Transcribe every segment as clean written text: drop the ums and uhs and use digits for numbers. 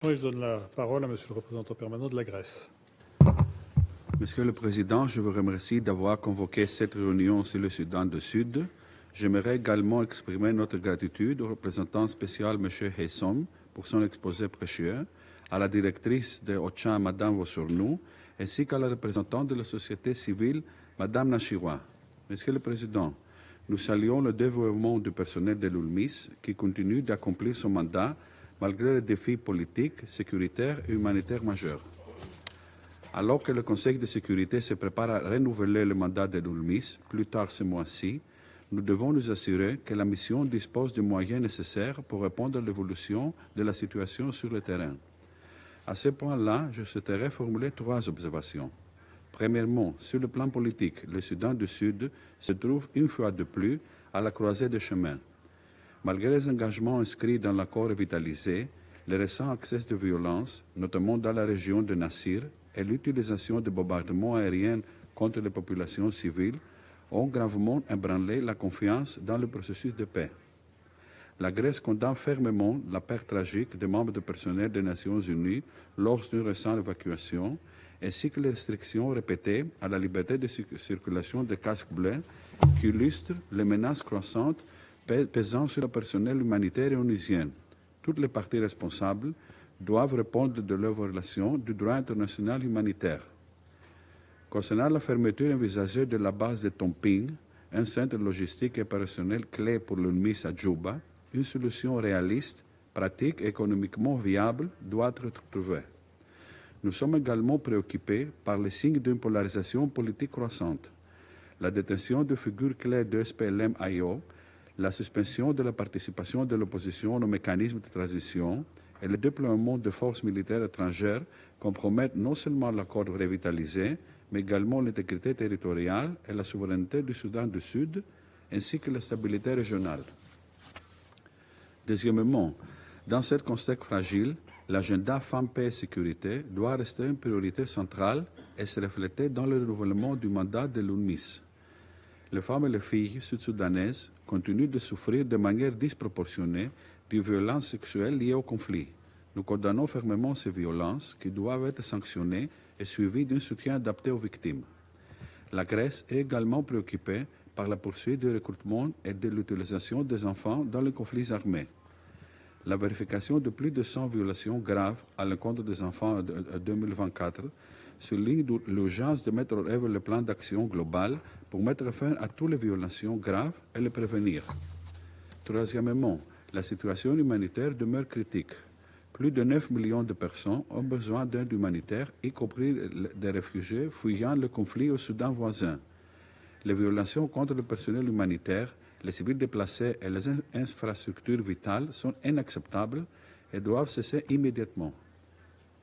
Je donne la parole à Monsieur le représentant permanent de la Grèce. Monsieur le Président, je vous remercie d'avoir convoqué cette réunion sur le Soudan du Sud. J'aimerais également exprimer notre gratitude au représentant spécial M. Hessom pour son exposé précieux, à la directrice de OCHA, Mme Vossournou, ainsi qu'à la représentante de la société civile, Mme Nachiwa. Monsieur le Président, nous saluons le dévouement du personnel de l'ULMIS qui continue d'accomplir son mandat malgré les défis politiques, sécuritaires et humanitaires majeurs. Alors que le Conseil de sécurité se prépare à renouveler le mandat de l'ULMIS plus tard ce mois-ci, nous devons nous assurer que la mission dispose des moyens nécessaires pour répondre à l'évolution de la situation sur le terrain. À ce point-là, je souhaiterais formuler 3 observations. Premièrement, sur le plan politique, le Soudan du Sud se trouve une fois de plus à la croisée des chemins. Malgré les engagements inscrits dans l'accord revitalisé, les récents accès de violence, notamment dans la région de Nassir, et l'utilisation de bombardements aériens contre les populations civiles ont gravement ébranlé la confiance dans le processus de paix. La Grèce condamne fermement la perte tragique des membres du personnel des Nations Unies lors d'une récente évacuation, ainsi que les restrictions répétées à la liberté de circulation des casques bleus qui illustrent les menaces croissantes pesant sur le personnel humanitaire et onusien. Toutes les parties responsables doivent répondre de leur violation du droit international humanitaire. Concernant la fermeture envisagée de la base de Tomping, un centre logistique et opérationnel clé pour l'UNMIS à Djouba, une solution réaliste, pratique et économiquement viable doit être trouvée. Nous sommes également préoccupés par les signes d'une polarisation politique croissante. La détention de figures clés de SPLM-IO, la suspension de la participation de l'opposition au mécanisme de transition et le déploiement de forces militaires étrangères compromettent non seulement l'accord revitalisé, mais également l'intégrité territoriale et la souveraineté du Soudan du Sud, ainsi que la stabilité régionale. Deuxièmement, dans ce contexte fragile, l'agenda Femmes, Paix et Sécurité doit rester une priorité centrale et se refléter dans le renouvellement du mandat de l'UNMIS. Les femmes et les filles sud-soudanaises continuent de souffrir de manière disproportionnée de violences sexuelles liées au conflit. Nous condamnons fermement ces violences qui doivent être sanctionnées et suivies d'un soutien adapté aux victimes. La Grèce est également préoccupée par la poursuite du recrutement et de l'utilisation des enfants dans les conflits armés. La vérification de plus de 100 violations graves à l'encontre des enfants en 2024 souligne l'urgence de mettre en œuvre le plan d'action global pour mettre fin à toutes les violations graves et les prévenir. Troisièmement, la situation humanitaire demeure critique. Plus de 9 millions de personnes ont besoin d'aide humanitaire, y compris des réfugiés fuyant le conflit au Soudan voisin. Les violations contre le personnel humanitaire, les civils déplacés et les infrastructures vitales sont inacceptables et doivent cesser immédiatement.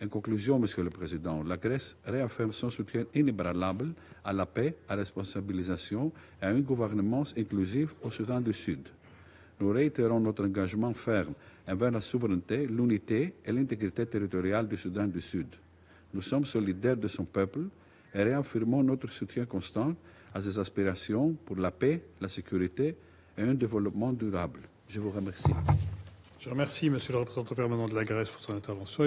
En conclusion, Monsieur le Président, la Grèce réaffirme son soutien inébranlable à la paix, à la responsabilisation et à une gouvernance inclusive au Soudan du Sud. Nous réitérons notre engagement ferme envers la souveraineté, l'unité et l'intégrité territoriale du Soudan du Sud. Nous sommes solidaires de son peuple et réaffirmons notre soutien constant à ses aspirations pour la paix, la sécurité et un développement durable. Je vous remercie. Je remercie Monsieur le représentant permanent de la Grèce pour son intervention.